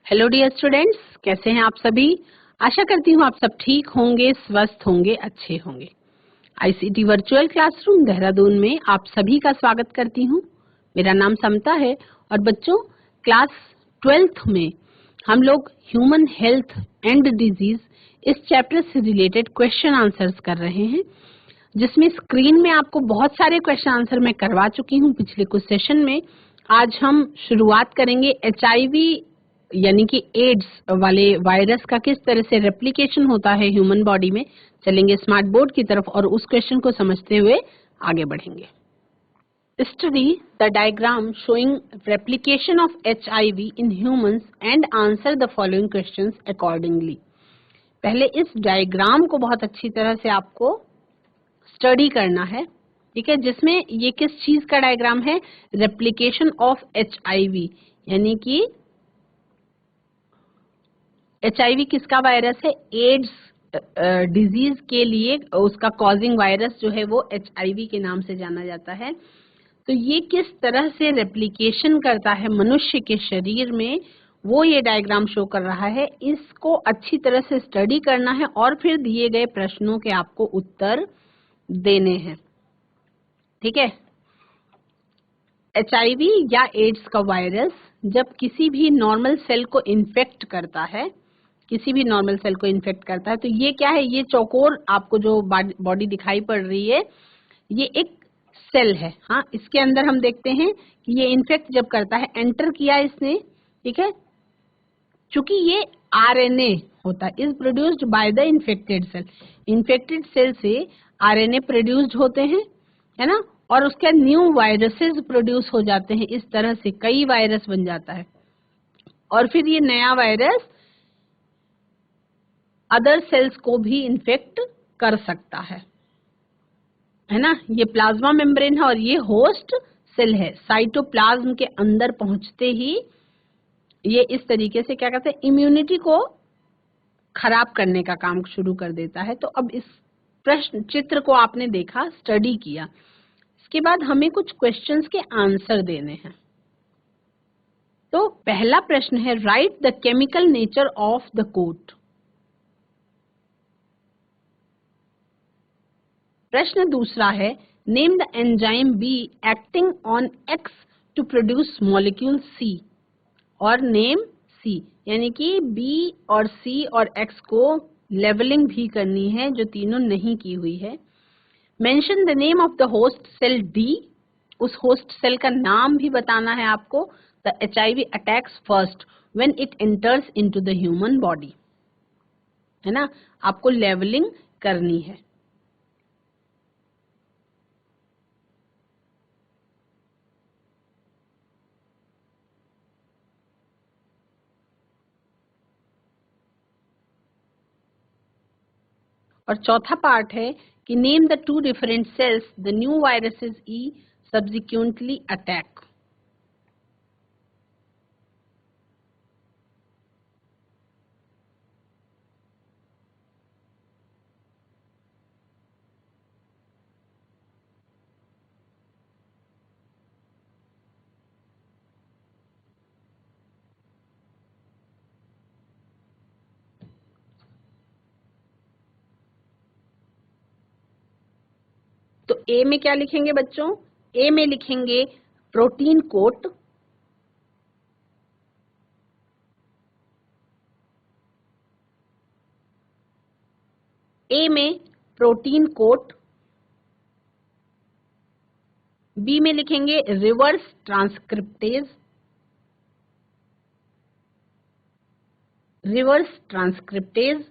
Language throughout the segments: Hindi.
हेलो डियर स्टूडेंट्स, कैसे हैं आप सभी। आशा करती हूँ आप सब ठीक होंगे, स्वस्थ होंगे, अच्छे होंगे। आईसीटी वर्चुअल क्लासरूम देहरादून में आप सभी का स्वागत करती हूँ। मेरा नाम समता है और बच्चों, क्लास 12th में हम लोग ह्यूमन हेल्थ एंड डिजीज इस चैप्टर से रिलेटेड क्वेश्चन आंसर्स कर रहे हैं, जिसमें स्क्रीन में आपको बहुत सारे क्वेश्चन आंसर मैं करवा चुकी हूँ पिछले कुछ सेशन में। आज हम शुरुआत करेंगे एचआईवी यानी कि एड्स वाले वायरस का किस तरह से रेप्लिकेशन होता है ह्यूमन बॉडी में। चलेंगे स्मार्ट बोर्ड की तरफ और उस क्वेश्चन को समझते हुए आगे बढ़ेंगे। Study the diagram showing replication of HIV in humans and answer the following questions accordingly. पहले इस डायग्राम को बहुत अच्छी तरह से आपको स्टडी करना है, ठीक है, जिसमें ये किस चीज का डायग्राम है, रेप्लिकेशन ऑफ एचआईवी, यानी कि एचआईवी किसका वायरस है, एड्स डिजीज के लिए उसका कॉजिंग वायरस जो है वो एचआईवी के नाम से जाना जाता है। तो ये किस तरह से रेप्लिकेशन करता है मनुष्य के शरीर में, वो ये डायग्राम शो कर रहा है। इसको अच्छी तरह से स्टडी करना है और फिर दिए गए प्रश्नों के आपको उत्तर देने हैं, ठीक है। एचआईवी या एड्स का वायरस जब किसी भी नॉर्मल सेल को इन्फेक्ट करता है, किसी भी नॉर्मल सेल को इन्फेक्ट करता है, तो ये क्या है, ये चौकोर आपको जो बॉडी दिखाई पड़ रही है, ये एक सेल है। हाँ, इसके अंदर हम देखते हैं कि ये इन्फेक्ट जब करता है, एंटर किया इसने, ठीक है, चूंकि ये आरएनए होता है, is produced by the infected cell. Infected cell से आरएनए प्रोड्यूस्ड होते हैं, है ना, और उसके न्यू वायरसेस प्रोड्यूस हो जाते हैं। इस तरह से कई वायरस बन जाता है और फिर ये नया वायरस अदर सेल्स को भी इन्फेक्ट कर सकता है ना। ये प्लाज्मा मेम्ब्रेन है और ये होस्ट सेल है। साइटोप्लाज्म के अंदर पहुंचते ही ये इस तरीके से क्या करते हैं, इम्यूनिटी को खराब करने का काम शुरू कर देता है। तो अब इस प्रश्न चित्र को आपने देखा, स्टडी किया, इसके बाद हमें कुछ क्वेश्चंस के आंसर देने हैं। तो पहला प्रश्न है, write the chemical nature of the coat. प्रश्न दूसरा है, name the enzyme B acting on X to produce molecule C, और नेम सी, यानी कि बी और सी और एक्स को लेवलिंग भी करनी है, जो तीनों नहीं की हुई है। Mention the name of the host cell D, उस होस्ट सेल का नाम भी बताना है आपको। The HIV attacks first when it enters into the human body, है ना, आपको लेवलिंग करनी है। और चौथा पार्ट है कि name the two different cells the new viruses E subsequently attack. तो ए में क्या लिखेंगे बच्चों, ए में लिखेंगे प्रोटीन कोट, ए में प्रोटीन कोट। बी में लिखेंगे रिवर्स ट्रांसक्रिप्टेज, रिवर्स ट्रांसक्रिप्टेज।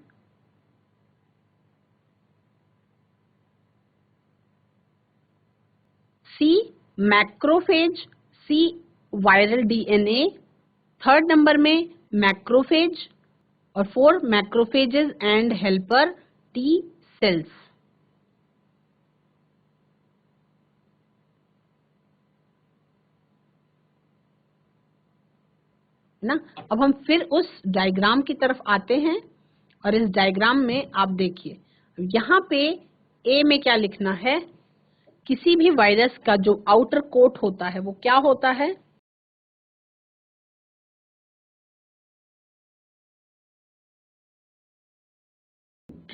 सी मैक्रोफेज, सी वायरल डीएनए। थर्ड नंबर में मैक्रोफेज और 4 macrophages and helper T cells, ना। अब हम फिर उस डायग्राम की तरफ आते हैं और इस डायग्राम में आप देखिए, यहाँ पे ए में क्या लिखना है, किसी भी वायरस का जो आउटर कोट होता है वो क्या होता है,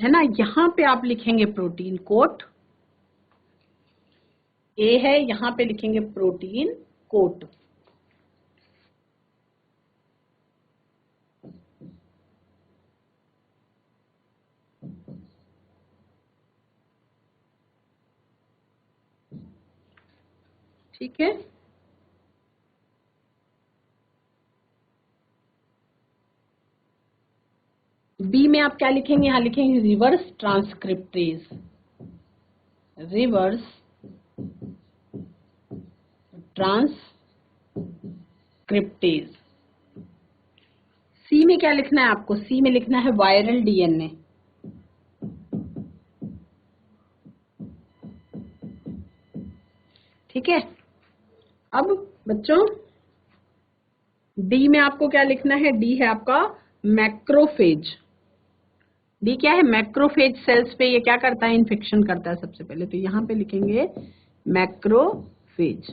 है ना। यहाँ पे आप लिखेंगे प्रोटीन कोट, ए है, यहाँ पे लिखेंगे प्रोटीन कोट। ठीक है, बी में आप क्या लिखेंगे, यहां लिखेंगे रिवर्स ट्रांसक्रिप्टेज, रिवर्स ट्रांसक्रिप्टेज। सी में क्या लिखना है आपको, सी में लिखना है वायरल डीएनए। ठीक है, अब बच्चों डी में आपको क्या लिखना है, डी है आपका मैक्रोफेज। डी क्या है, मैक्रोफेज सेल्स पे ये क्या करता है, इन्फेक्शन करता है सबसे पहले, तो यहां पे लिखेंगे मैक्रोफेज।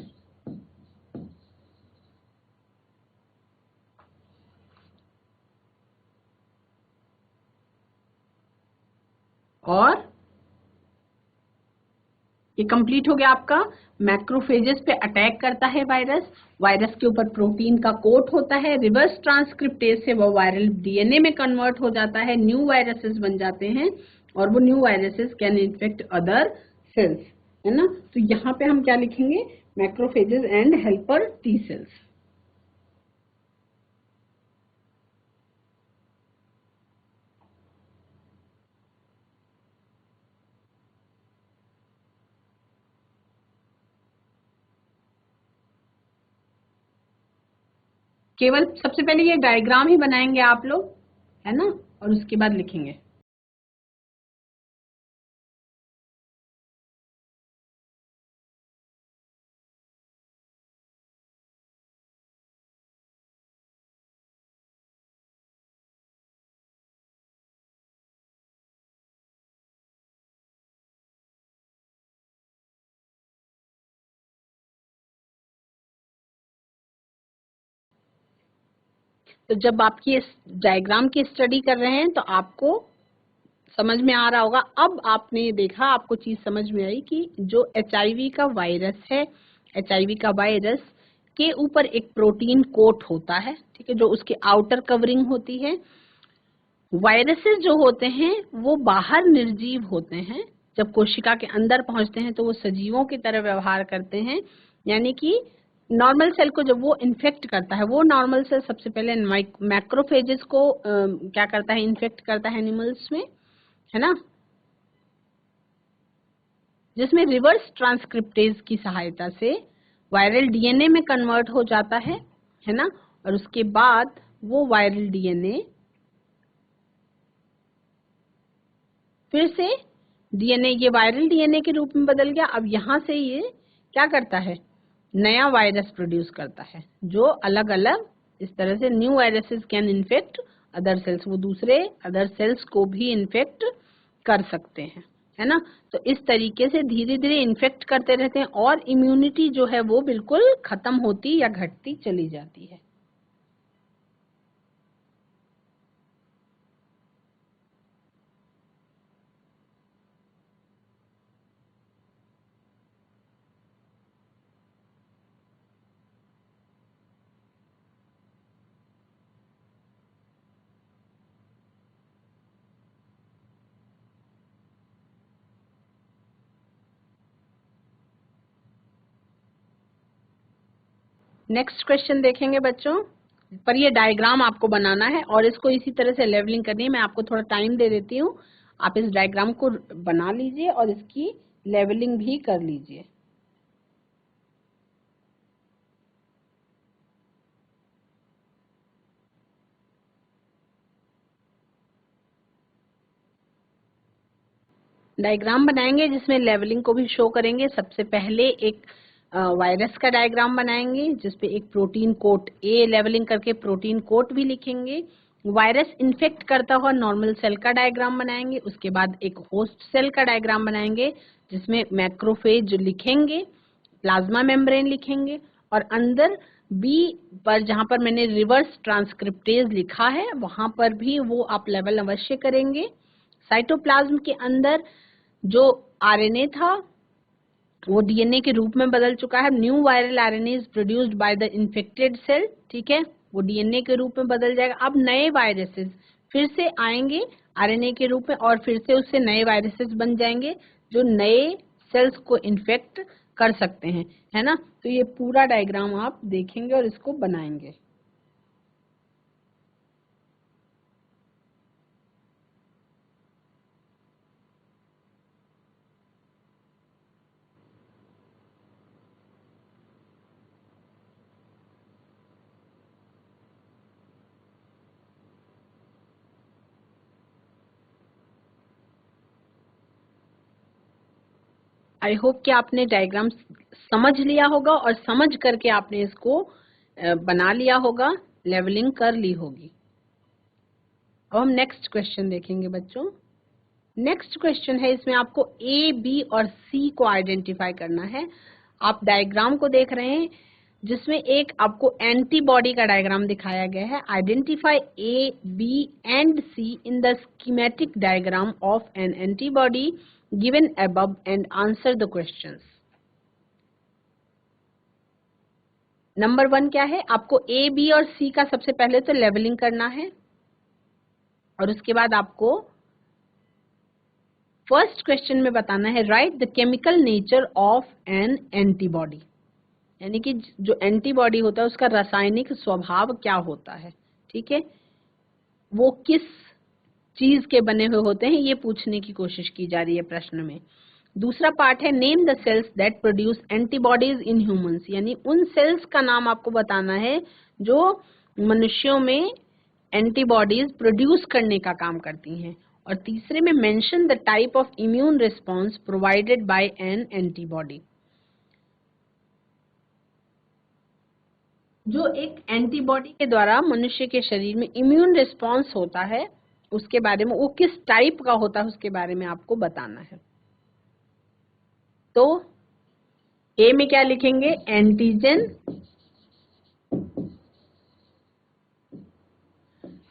और ये कंप्लीट हो गया आपका। मैक्रोफेजेस पे अटैक करता है वायरस, वायरस के ऊपर प्रोटीन का कोट होता है, रिवर्स ट्रांसक्रिप्टेज से वो वायरल डीएनए में कन्वर्ट हो जाता है, न्यू वायरसेस बन जाते हैं और वो new viruses can infect other sales, है ना। तो यहाँ पे हम क्या लिखेंगे, macrophages and helper T cells. केवल सबसे पहले ये डायग्राम ही बनाएंगे आप लोग, है ना, और उसके बाद लिखेंगे। तो जब आपकी इस डायग्राम की स्टडी कर रहे हैं तो आपको समझ में आ रहा होगा। अब आपने ये देखा, आपको चीज समझ में आई कि जो एचआईवी का वायरस है, एचआईवी का वायरस के ऊपर एक प्रोटीन कोट होता है, ठीक है, जो उसकी आउटर कवरिंग होती है। वायरसेस जो होते हैं वो बाहर निर्जीव होते हैं, जब कोशिका के अंदर पहुंचते हैं तो वो सजीवों की तरह व्यवहार करते हैं, यानी कि नॉर्मल सेल को जब वो इन्फेक्ट करता है, वो नॉर्मल सेल सबसे पहले मैक्रोफेजेस को क्या करता है, इन्फेक्ट करता है एनिमल्स में, है ना, जिसमें रिवर्स ट्रांसक्रिप्टेज की सहायता से वायरल डीएनए में कन्वर्ट हो जाता है ना, और उसके बाद वो वायरल डीएनए फिर से डीएनए, ये वायरल डीएनए के रूप में बदल गया। अब यहां से ये क्या करता है, नया वायरस प्रोड्यूस करता है, जो अलग अलग इस तरह से new viruses can infect other sales, वो दूसरे अदर सेल्स को भी इन्फेक्ट कर सकते हैं, है ना। तो इस तरीके से धीरे धीरे इन्फेक्ट करते रहते हैं और इम्यूनिटी जो है वो बिल्कुल खत्म होती या घटती चली जाती है। नेक्स्ट क्वेश्चन देखेंगे बच्चों, पर ये डायग्राम आपको बनाना है और इसको इसी तरह से लेवलिंग करनी है। मैं आपको थोड़ा टाइम दे देती हूँ, आप इस डायग्राम को बना लीजिए और इसकी लेवलिंग भी कर लीजिए। डायग्राम बनाएंगे जिसमें लेवलिंग को भी शो करेंगे। सबसे पहले एक वायरस का डायग्राम बनाएंगे जिसपे एक प्रोटीन कोट, ए लेवलिंग करके प्रोटीन कोट भी लिखेंगे। वायरस इन्फेक्ट करता हुआ नॉर्मल सेल का डायग्राम बनाएंगे। उसके बाद एक होस्ट सेल का डायग्राम बनाएंगे जिसमें मैक्रोफेज लिखेंगे, प्लाज्मा मेम्ब्रेन लिखेंगे, और अंदर बी पर जहां पर मैंने रिवर्स ट्रांसक्रिप्टेज लिखा है वहां पर भी वो आप लेवल अवश्य करेंगे। साइटोप्लाज्म के अंदर जो आरएनए था वो डीएनए के रूप में बदल चुका है। New viral RNA is produced by the infected cell, ठीक है, वो डीएनए के रूप में बदल जाएगा। अब नए वायरसेस फिर से आएंगे आरएनए के रूप में और फिर से उससे नए वायरसेस बन जाएंगे जो नए सेल्स को इन्फेक्ट कर सकते हैं, है ना। तो ये पूरा डायग्राम आप देखेंगे और इसको बनाएंगे। आई होप कि आपने डायग्राम समझ लिया होगा और समझ करके आपने इसको बना लिया होगा, लेवलिंग कर ली होगी। अब हम नेक्स्ट क्वेश्चन देखेंगे बच्चों। नेक्स्ट क्वेश्चन है, इसमें आपको ए, बी और सी को आइडेंटिफाई करना है। आप डायग्राम को देख रहे हैं जिसमें एक आपको एंटीबॉडी का डायग्राम दिखाया गया है। Identify A, B and C in the schematic diagram of an antibody given above and answer the questions. Number 1 क्या है, आपको ए, बी और सी का सबसे पहले तो लेवलिंग करना है और उसके बाद आपको फर्स्ट क्वेश्चन में बताना है write the chemical nature of an antibody, यानी कि जो एंटीबॉडी होता है उसका रासायनिक स्वभाव क्या होता है, ठीक है, वो किस चीज के बने हुए होते हैं, ये पूछने की कोशिश की जा रही है प्रश्न में। दूसरा पार्ट है name the cells that produce antibodies in humans, यानी उन सेल्स का नाम आपको बताना है जो मनुष्यों में एंटीबॉडीज प्रोड्यूस करने का काम करती हैं। और तीसरे में mention the type of immune response provided by N antibody, जो एक एंटीबॉडी के द्वारा मनुष्य के शरीर में इम्यून रिस्पॉन्स होता है उसके बारे में, वो किस टाइप का होता है उसके बारे में आपको बताना है। तो ए में क्या लिखेंगे, एंटीजन,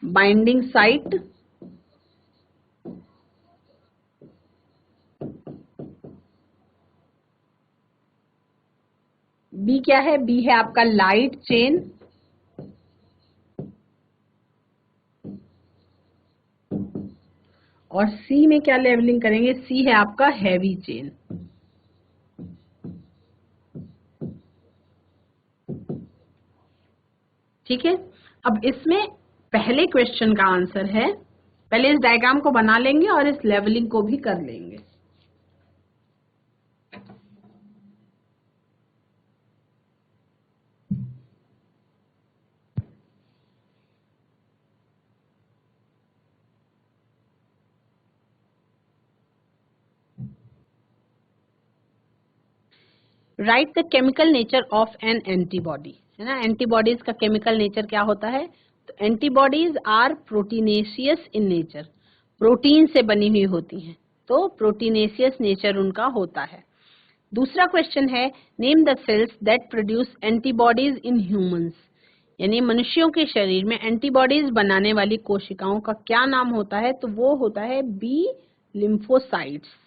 बाइंडिंग साइट, बी क्या है, बी है आपका लाइट चेन, और सी में क्या लेवलिंग करेंगे, सी है आपका हैवी चेन। ठीक है, अब इसमें पहले क्वेश्चन का आंसर है, पहले इस डायग्राम को बना लेंगे और इस लेवलिंग को भी कर लेंगे। Right the chemical nature of an antibody, है ना, एंटीबॉडीज का केमिकल नेचर क्या होता है, तो antibodies are proteinaceous in nature, protein से बनी हुई होती हैं, तो प्रोटीनेशियस नेचर उनका होता है। दूसरा क्वेश्चन है name the cells that produce antibodies in humans, यानी मनुष्यों के शरीर में एंटीबॉडीज बनाने वाली कोशिकाओं का क्या नाम होता है, तो वो होता है बी लिम्फोसाइट्स।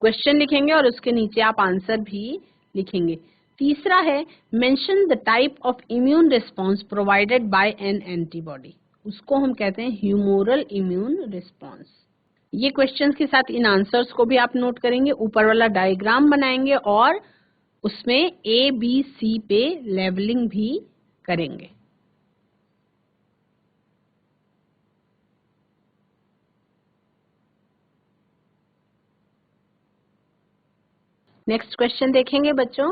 क्वेश्चन लिखेंगे और उसके नीचे आप आंसर भी लिखेंगे। तीसरा है mention the type of immune response provided by N antibody, उसको हम कहते हैं ह्यूमोरल इम्यून रिस्पॉन्स। ये क्वेश्चंस के साथ इन आंसर्स को भी आप नोट करेंगे, ऊपर वाला डायग्राम बनाएंगे और उसमें ए, बी, सी पे लेवलिंग भी करेंगे। नेक्स्ट क्वेश्चन देखेंगे बच्चों।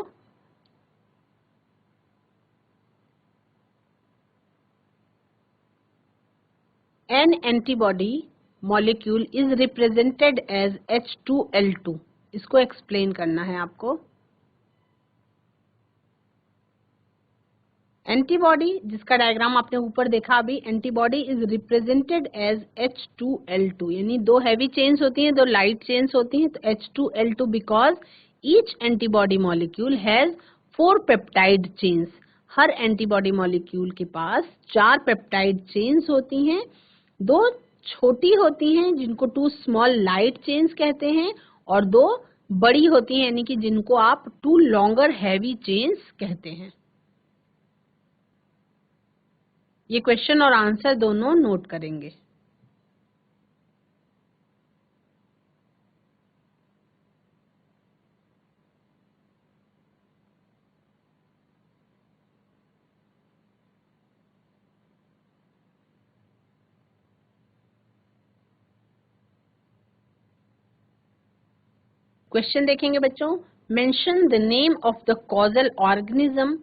An antibody molecule is represented as H2L2, इसको एक्सप्लेन करना है आपको। एंटीबॉडी जिसका डायग्राम आपने ऊपर देखा अभी, antibody is represented as H2L2, यानी दो हैवी चेन्स होती हैं, दो लाइट चेन्स होती हैं, तो H2L2 because each antibody molecule has 4 peptide chains, her antibody molecule के पास 4 पेप्टाइड चेन्स होती हैं, दो छोटी होती हैं जिनको 2 स्मॉल लाइट चेन्स कहते हैं, और 2 बड़ी होती हैं यानी कि जिनको आप 2 लॉन्गर हैवी चेन्स कहते हैं। ये क्वेश्चन और आंसर दोनों नोट करेंगे। क्वेश्चन देखेंगे बच्चों। Mention the name of the causal organism,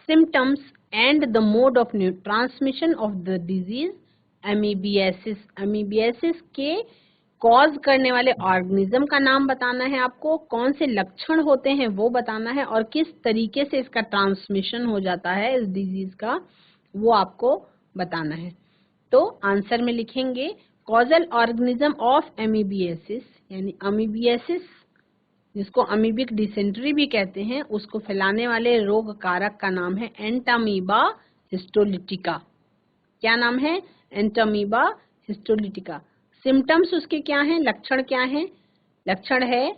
symptoms and the mode of transmission of the disease amoebiasis. Amoebiasis के कॉज करने वाले ऑर्गेनिज्म का नाम बताना है आपको, कौन से लक्षण होते हैं वो बताना है, और किस तरीके से इसका ट्रांसमिशन हो जाता है इस डिजीज का वो आपको बताना है। तो आंसर में लिखेंगे कॉजल ऑर्गेनिज्म ऑफ एमीबियासिस, यानी अमीबियासिस जिसको अमीबिक डिसेंट्री भी कहते हैं, उसको फैलाने वाले रोग कारक का नाम है एंटामीबा हिस्टोलिटिका। क्या नाम है? Entamoeba histolytica. सिम्टम्स उसके क्या हैं, लक्षण क्या हैं? लक्षण है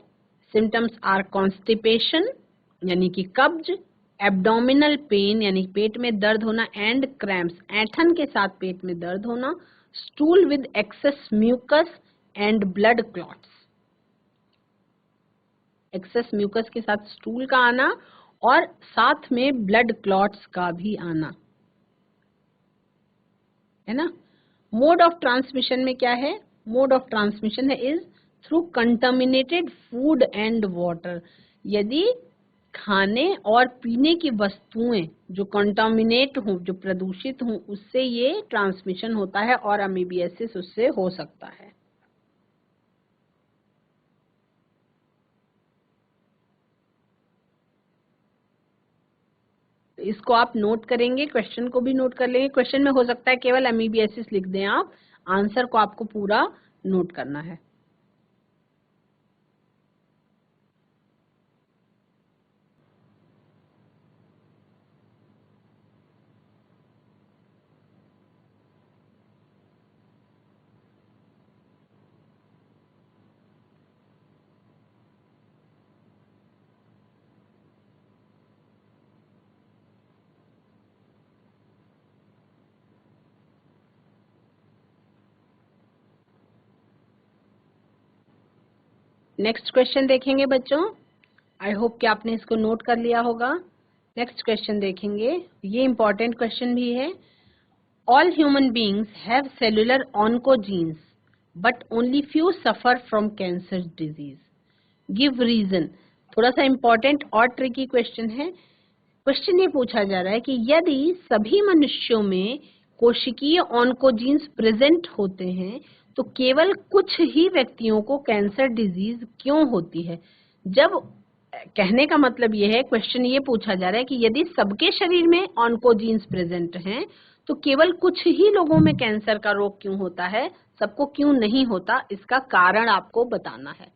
सिम्टम्स आर कॉन्स्टिपेशन यानी कि कब्ज, एब्डोमिनल पेन यानी पेट में दर्द होना, एंड क्रैम्प्स ऐंठन के साथ पेट में दर्द होना, stool with excess mucus and blood clots, excess mucus के साथ स्टूल का आना और साथ में ब्लड क्लॉट्स का भी आना, है ना। मोड ऑफ ट्रांसमिशन में क्या है? मोड ऑफ ट्रांसमिशन है is through contaminated food and water. यदि खाने और पीने की वस्तुएं जो कंटामिनेट हों, जो प्रदूषित हों, उससे ये ट्रांसमिशन होता है और अमीबियासिस उससे हो सकता है। इसको आप नोट करेंगे, क्वेश्चन को भी नोट कर लेंगे। क्वेश्चन में हो सकता है केवल अमीबियासिस लिख दें आप, आंसर को आपको पूरा नोट करना है। नेक्स्ट क्वेश्चन देखेंगे बच्चों। आई होप कि आपने इसको नोट कर लिया होगा। नेक्स्ट क्वेश्चन देखेंगे, ये इंपॉर्टेंट क्वेश्चन भी है। All human beings have cellular oncogenes but only few suffer from cancer disease, give reason. थोड़ा सा इंपॉर्टेंट और ट्रिकी क्वेश्चन है। क्वेश्चन ये पूछा जा रहा है कि यदि सभी मनुष्यों में कोशिकीय ऑन्कोजीन्स प्रेजेंट होते हैं तो केवल कुछ ही व्यक्तियों को कैंसर डिजीज क्यों होती है। जब कहने का मतलब ये है, क्वेश्चन ये पूछा जा रहा है कि यदि सबके शरीर में ऑन्कोजीन्स प्रेजेंट हैं तो केवल कुछ ही लोगों में कैंसर का रोग क्यों होता है, सबको क्यों नहीं होता, इसका कारण आपको बताना है।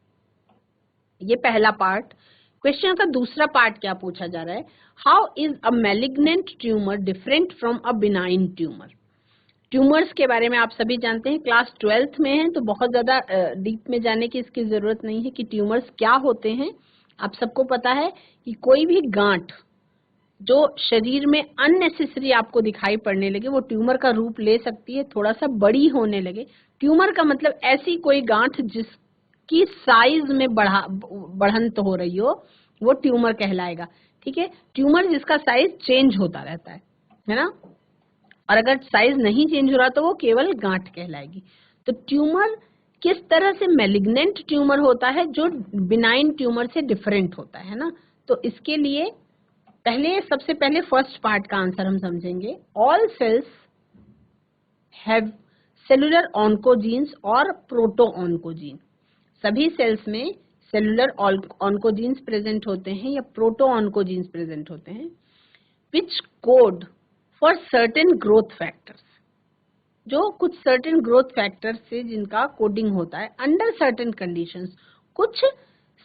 ये पहला पार्ट। क्वेश्चन का दूसरा पार्ट क्या पूछा जा रहा है, how is a malignant tumour different from a benign tumour. Tumours के बारे में आप सभी जानते हैं, क्लास 12th में हैं तो बहुत ज्यादा डीप में जाने की इसकी जरूरत नहीं है कि ट्यूमर्स क्या होते हैं। आप सबको पता है कि कोई भी गांठ जो शरीर में अननेसेसरी आपको दिखाई पड़ने लगे वो ट्यूमर का रूप ले सकती है, थोड़ा सा बड़ी होने लगे। ट्यूमर का मतलब ऐसी कोई गांठ जिसकी साइज में बढ़ंत हो रही हो, वो ट्यूमर कहलाएगा। ठीक है, ट्यूमर जिसका साइज चेंज होता रहता है ना, और अगर साइज नहीं चेंज हो रहा तो वो केवल गांठ कहलाएगी। तो ट्यूमर किस तरह से मैलिग्नेंट ट्यूमर होता है जो बिनाइन ट्यूमर से डिफरेंट होता है ना। तो इसके लिए सबसे पहले फर्स्ट पार्ट का आंसर हम समझेंगे। All cells have cellular oncogenes और प्रोटो ऑन्कोजीन। सभी सेल्स में सेलुलर ऑन्कोजीन्स प्रेजेंट होते हैं या प्रोटो ऑन्कोजीन्स प्रेजेंट होते हैं, विच code for certain growth factors, जो कुछ सर्टेन ग्रोथ फैक्टर से जिनका कोडिंग होता है अंडर सर्टेन कंडीशंस, कुछ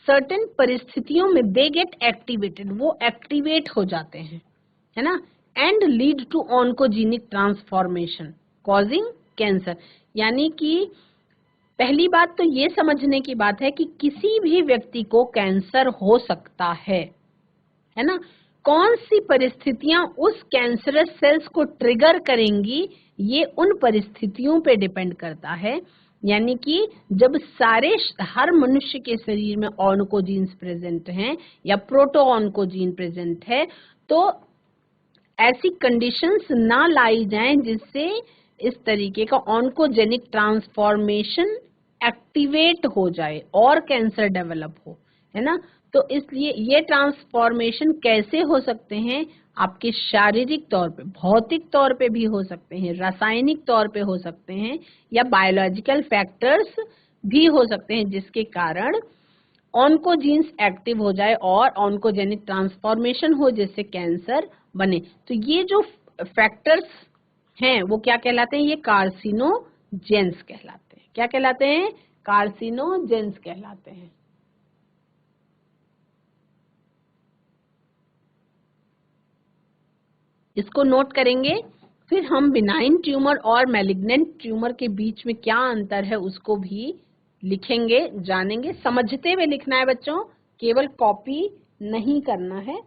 सर्टेन परिस्थितियों में दे गेट एक्टिवेटेड, वो एक्टिवेट हो जाते हैं, है ना, and lead to oncogenic transformation causing cancer, यानी कि पहली बात तो ये समझने की बात है कि किसी भी व्यक्ति को कैंसर हो सकता है ना। कौन सी परिस्थितियां उस कैंसरस सेल्स को ट्रिगर करेंगी, ये उन परिस्थितियों पे डिपेंड करता है। यानी कि जब हर मनुष्य के शरीर में ऑन्कोजीन्स प्रेजेंट हैं या प्रोटो ऑन्कोजीन प्रेजेंट है, तो ऐसी कंडीशंस ना लाई जाएं जिससे इस तरीके का ऑन्कोजेनिक ट्रांसफॉर्मेशन एक्टिवेट हो जाए और कैंसर डेवलप हो, है ना। तो इसलिए ये ट्रांसफॉर्मेशन कैसे हो सकते हैं, आपके शारीरिक तौर पे, भौतिक तौर पे भी हो सकते हैं, रासायनिक तौर पे हो सकते हैं, या बायोलॉजिकल फैक्टर्स भी हो सकते हैं जिसके कारण ऑन्कोजीन्स एक्टिव हो जाए और ऑन्कोजेनिक ट्रांसफॉर्मेशन हो जिससे कैंसर बने। तो ये जो फैक्टर्स हैं वो क्या कहलाते हैं, ये कार्सिनोजेंस कहलाते हैं। क्या कहलाते हैं, कार्सिनोजेंस कहलाते हैं। इसको नोट करेंगे, फिर हम बिनाइन ट्यूमर और मैलिग्नेंट ट्यूमर के बीच में क्या अंतर है उसको भी लिखेंगे, जानेंगे। समझते हुए लिखना है बच्चों, केवल कॉपी नहीं करना है,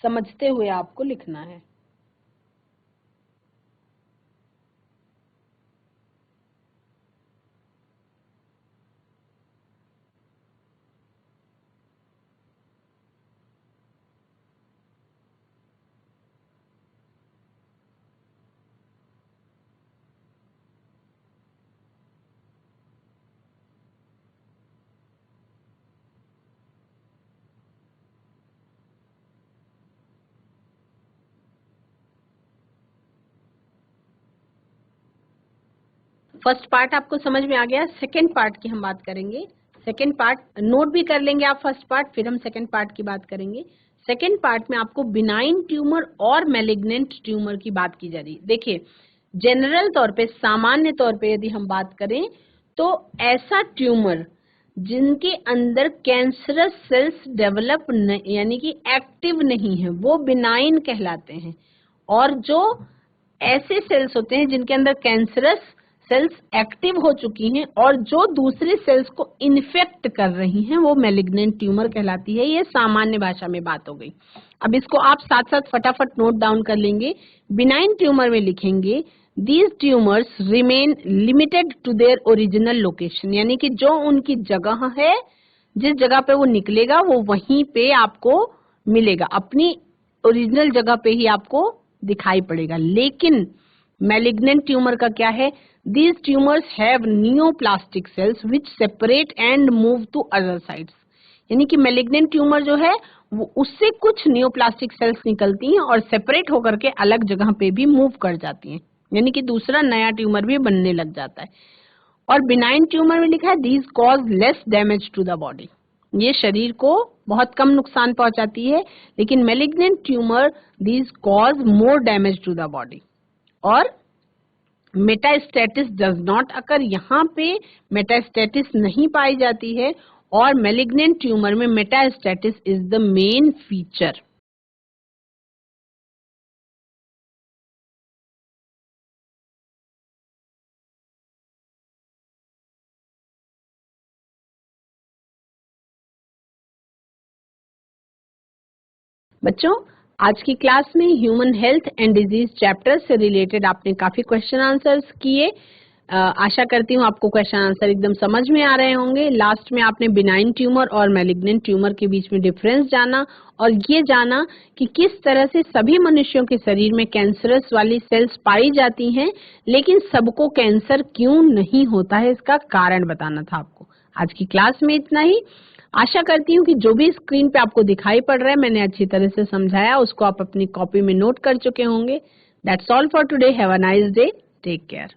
समझते हुए आपको लिखना है। फर्स्ट पार्ट आपको समझ में आ गया, सेकेंड पार्ट की हम बात करेंगे। सेकेंड पार्ट नोट भी कर लेंगे आप, फर्स्ट पार्ट, फिर हम सेकेंड पार्ट की बात करेंगे। सेकेंड पार्ट में आपको बिनाइन ट्यूमर और मैलिग्नेंट ट्यूमर की बात की जा रही है। देखिए, जनरल तौर पे, सामान्य तौर पे यदि हम बात करें तो ऐसा ट्यूमर जिनके अंदर कैंसरस सेल्स डेवलप यानी कि एक्टिव नहीं है, वो बिनाइन कहलाते हैं। और जो ऐसे सेल्स होते हैं जिनके अंदर कैंसरस सेल्स एक्टिव हो चुकी हैं और जो दूसरे सेल्स को इन्फेक्ट कर रही हैं, वो मैलिग्नेंट ट्यूमर कहलाती है। ये सामान्य भाषा में बात हो गई। अब इसको आप साथ साथ फटाफट नोट डाउन कर लेंगे। बिनाइन ट्यूमर में लिखेंगे, these tumours remain limited to their original location, यानी कि जो उनकी जगह है, जिस जगह पे वो निकलेगा वो वहीं पे आपको मिलेगा, अपनी ओरिजिनल जगह पे ही आपको दिखाई पड़ेगा। लेकिन मैलिग्नेंट ट्यूमर का क्या है, these tumors have neoplastic cells which separate and move to other sides, यानी कि मैलिग्नेंट ट्यूमर जो है वो उससे कुछ नियोप्लास्टिक सेल्स निकलती हैं और सेपरेट होकर के अलग जगह पे भी मूव कर जाती हैं, यानी कि दूसरा नया ट्यूमर भी बनने लग जाता है। और बिनाइन ट्यूमर में लिखा है these cause less damage to the body, ये शरीर को बहुत कम नुकसान पहुंचाती है। लेकिन malignant tumour these cause more damage to the body. और मेटास्टेटिस डज नॉट अकर, यहाँ पे मेटास्टेटिस नहीं पाई जाती है और मैलिग्नेंट ट्यूमर में metastasis is the main feature. बच्चों, आज की क्लास में human health and disease chapter से रिलेटेड आपने काफी क्वेश्चन आंसर्स किए। आशा करती हूँ आपको क्वेश्चन आंसर एकदम समझ में आ रहे होंगे। लास्ट में आपने बिनाइन ट्यूमर और मैलिग्नेंट ट्यूमर के बीच में डिफरेंस जाना और ये जाना कि किस तरह से सभी मनुष्यों के शरीर में कैंसरस वाली सेल्स पाई जाती हैं, लेकिन सबको कैंसर क्यों नहीं होता है, इसका कारण बताना था आपको। आज की क्लास में इतना ही। आशा करती हूँ कि जो भी स्क्रीन पे आपको दिखाई पड़ रहा है मैंने अच्छी तरह से समझाया, उसको आप अपनी कॉपी में नोट कर चुके होंगे। That's all for today. Have a nice day. Take care.